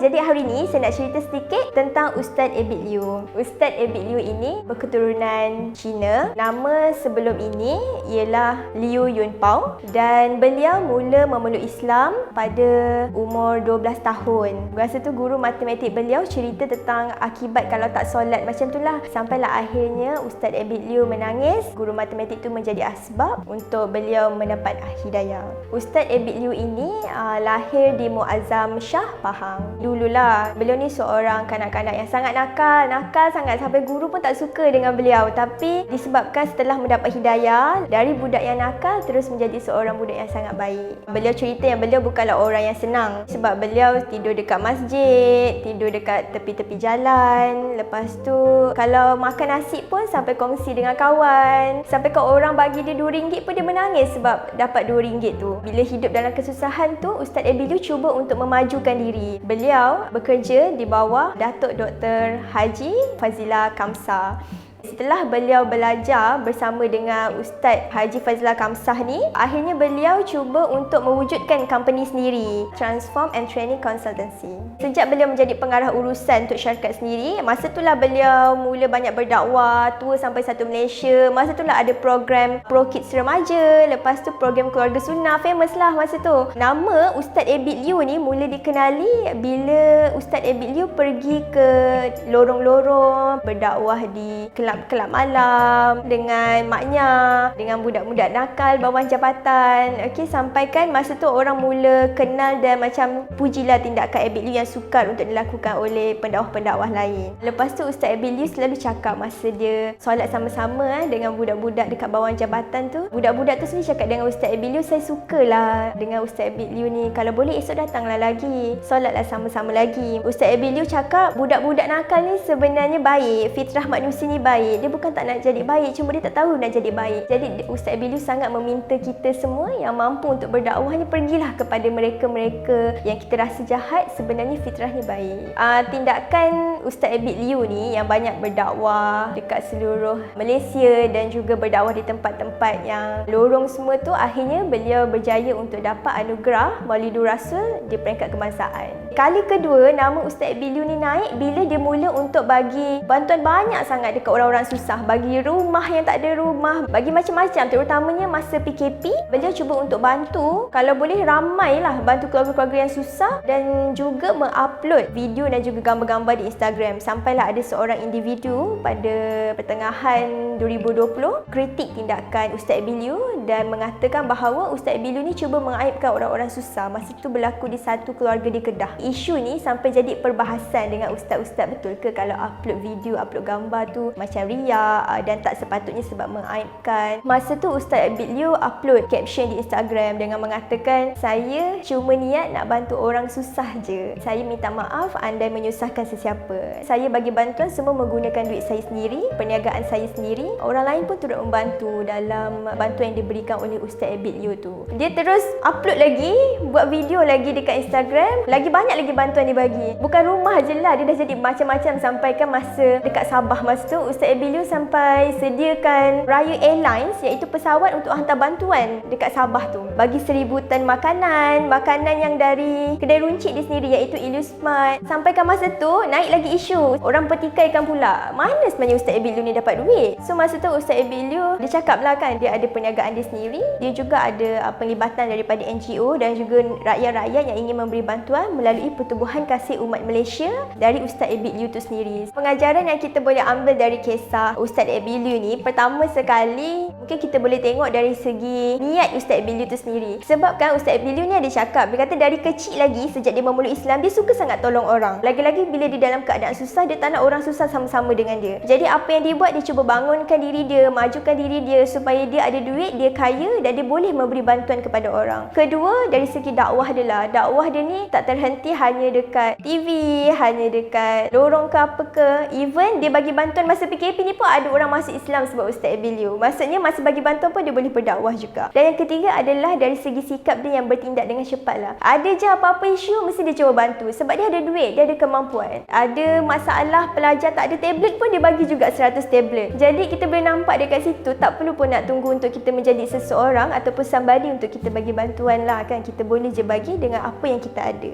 Jadi hari ni saya nak cerita sedikit tentang Ustaz Abid Liu. Ustaz Abid Liu ini berketurunan Cina. Nama sebelum ini ialah Liu Yunpao dan beliau mula memeluk Islam pada umur 12 tahun. Masa tu guru matematik beliau cerita tentang akibat kalau tak solat macam itulah. Sampailah akhirnya Ustaz Abid Liu menangis. Guru matematik tu menjadi asbab untuk beliau mendapat hidayah. Ustaz Abid Liu ini lahir di Muazzam Shah, Pahang. Dululah beliau ni seorang kanak-kanak yang sangat nakal sangat sampai guru pun tak suka dengan beliau, tapi disebabkan setelah mendapat hidayah dari budak yang nakal terus menjadi seorang budak yang sangat baik. Beliau cerita yang beliau bukanlah orang yang senang sebab beliau tidur dekat masjid, tidur dekat tepi-tepi jalan, lepas tu kalau makan nasi pun sampai kongsi dengan kawan, sampai kalau orang bagi dia RM2 pun dia menangis sebab dapat RM2 tu. Bila hidup dalam kesusahan tu, Ustaz Abid Liu cuba untuk memajukan diri. Beliau bekerja di bawah Datuk Dr. Haji Fazila Kamsah. Setelah beliau belajar bersama dengan Ustaz Haji Fazila Kamsah ni, akhirnya beliau cuba untuk mewujudkan company sendiri, Transform and Training Consultancy. Sejak beliau menjadi pengarah urusan untuk syarikat sendiri, masa itulah beliau mula banyak berdakwah, tour sampai satu Malaysia. Masa itulah ada program Pro Kids Remaja, lepas tu program Keluarga Sunnah, famous lah masa tu. Nama Ustaz Abid Liu ni mula dikenali bila Ustaz Abid Liu pergi ke lorong-lorong berdakwah di kelab malam dengan maknya, dengan budak-budak nakal bawah jabatan. Sampaikan masa tu orang mula kenal dan macam pujilah tindakan Abid Liu yang sukar untuk dilakukan oleh pendakwah-pendakwah lain. Lepas tu Ustaz Abid Liu selalu cakap masa dia solat sama-sama dengan budak-budak dekat bawah jabatan tu, budak-budak tu sendiri cakap dengan Ustaz Abid Liu, saya sukalah dengan Ustaz Abid Liu ni, kalau boleh esok datanglah lagi, solatlah sama-sama lagi. Ustaz Abid Liu cakap budak-budak nakal ni sebenarnya baik, fitrah manusia ni baik, dia bukan tak nak jadi baik, cuma dia tak tahu nak jadi baik. Jadi Ustaz Abid Liu sangat meminta kita semua yang mampu untuk berdakwah ni pergilah kepada mereka-mereka yang kita rasa jahat, sebenarnya fitrahnya baik. Tindakan Ustaz Abid Liu ni yang banyak berdakwah dekat seluruh Malaysia dan juga berdakwah di tempat-tempat yang lorong semua tu, akhirnya beliau berjaya untuk dapat anugerah Maulidur Rasul di peringkat kebangsaan. Kali kedua nama Ustaz Abid Liu ni naik bila dia mula untuk bagi bantuan banyak sangat dekat orang-orang susah, bagi rumah yang tak ada rumah, bagi macam-macam, terutamanya masa PKP. Beliau cuba untuk bantu, kalau boleh ramailah bantu keluarga-keluarga yang susah dan juga mengupload video dan juga gambar-gambar di Instagram. Sampailah ada seorang individu pada pertengahan 2020 kritik tindakan Ustaz Abid Liu dan mengatakan bahawa Ustaz Abid Liu ni cuba mengaibkan orang-orang susah. Masa itu berlaku di satu keluarga di Kedah. Isu ni sampai jadi perbahasan dengan ustaz-ustaz, betul ke kalau upload video, upload gambar tu macam riak dan tak sepatutnya sebab mengaibkan. Masa tu Ustaz Abid Liu upload caption di Instagram dengan mengatakan, saya cuma niat nak bantu orang susah je, saya minta maaf andai menyusahkan sesiapa. Saya bagi bantuan semua menggunakan duit saya sendiri, perniagaan saya sendiri. Orang lain pun turut membantu dalam bantuan yang diberikan oleh Ustaz Abid Liu tu. Dia terus upload lagi, buat video lagi dekat Instagram, lagi banyak lagi bantuan dia bagi. Bukan rumah je lah, dia dah jadi macam-macam. Sampaikan masa dekat Sabah masa tu, Ustaz Abid Liu sampai sediakan Raya Airlines, iaitu pesawat untuk hantar bantuan dekat Sabah tu. Bagi 1000 tan makanan yang dari kedai runcit dia sendiri, iaitu Ilusmart. Sampaikan masa tu naik lagi isu, orang pertikaikan pula, mana sebenarnya Ustaz Abid Liu ni dapat duit. So masa tu Ustaz Abid Liu, dia cakap lah kan, dia ada perniagaan dia sendiri, dia juga ada penglibatan daripada NGO dan juga rakyat-rakyat yang ingin memberi bantuan melalui Pertubuhan Kasih Umat Malaysia dari Ustaz Abid Liu tu sendiri. Pengajaran yang kita boleh ambil dari kisah Ustaz Abid Liu ni, pertama sekali mungkin kita boleh tengok dari segi niat Ustaz Abid Liu tu sendiri. Sebab kan Ustaz Abid Liu ni ada cakap, dia kata dari kecil lagi sejak dia memeluk Islam, dia suka sangat tolong orang. Lagi-lagi bila dia dalam keadaan susah, dia tak nak orang susah sama-sama dengan dia. Jadi apa yang dia buat, dia cuba bangunkan diri dia, majukan diri dia supaya dia ada duit, dia kaya dan dia boleh memberi bantuan kepada orang. Kedua, dari segi dakwah dia lah. Dakwah dia ni tak terhenti hanya dekat TV, hanya dekat lorong ke apa ke. Even dia bagi bantuan masa PKP ni pun ada orang masuk Islam sebab Ustaz Abid Liu. Maksudnya masa bagi bantuan pun dia boleh berdakwah juga. Dan yang ketiga adalah dari segi sikap dia yang bertindak dengan cepat lah. Ada je apa-apa isu mesti dia cuba bantu sebab dia ada duit, dia ada kemampuan. Ada masalah pelajar tak ada tablet pun dia bagi juga 100 tablet. Jadi kita boleh nampak dekat situ, tak perlu pun nak tunggu untuk kita menjadi seseorang ataupun somebody untuk kita bagi bantuan lah kan. Kita boleh je bagi dengan apa yang kita ada.